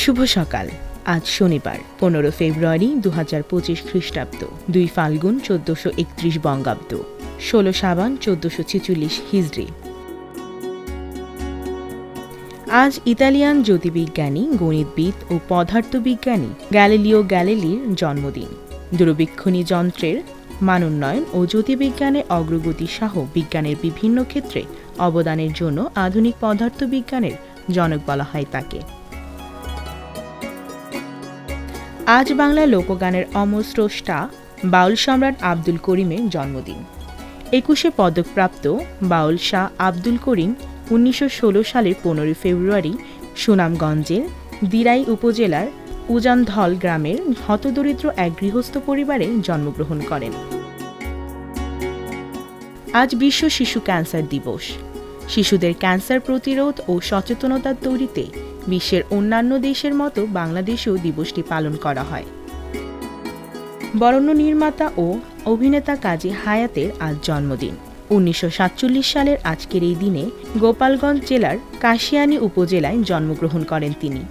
শুভ সকাল। আজ শনিবার 15 ফেব্রুয়ারি 2025 খ্রিস্টাব্দ, 2 ফাল্গুন 1431 বঙ্গাব্দ, 16 সাবান 1446 হিজরি। আজ ইতালিয়ান জ্যোতির্বিজ্ঞানী, গণিতবিদ ও পদার্থবিজ্ঞানী গ্যালিলিও গ্যালিলির জন্মদিন। দূরবীক্ষণী যন্ত্রের মানোন্নয়ন ও জ্যোতির্বিজ্ঞানের অগ্রগতি সহ বিজ্ঞানের বিভিন্ন ক্ষেত্রে অবদানের জন্য আধুনিক পদার্থবিজ্ঞানের জনক বলা হয় তাকে। আজ বাংলা লোকগানের অমর স্রষ্টা বাউল সম্রাট আব্দুল করিমের জন্মদিন। 21শে পদকপ্রাপ্ত বাউল শাহ আব্দুল করিম 1916 সালের 15 ফেব্রুয়ারি সুনামগঞ্জের দিরাই উপজেলার উজানধল গ্রামের হতদরিদ্র এক গৃহস্থ পরিবারে জন্মগ্রহণ করেন। আজ বিশ্ব শিশু ক্যান্সার দিবস। শিশুদের ক্যান্সার প্রতিরোধ ও সচেতনতা তৈরিতে বিশ্বের অন্যান্য দেশের মতো বাংলাদেশেও দিবসটি পালন করা হয়। বরেণ্য নির্মাতা ও অভিনেতা কাজী হায়াতের আজ জন্মদিন। 1947 সালের আজকের এই দিনে গোপালগঞ্জ জেলার কাশিয়ানী উপজেলায় জন্মগ্রহণ করেন তিনি।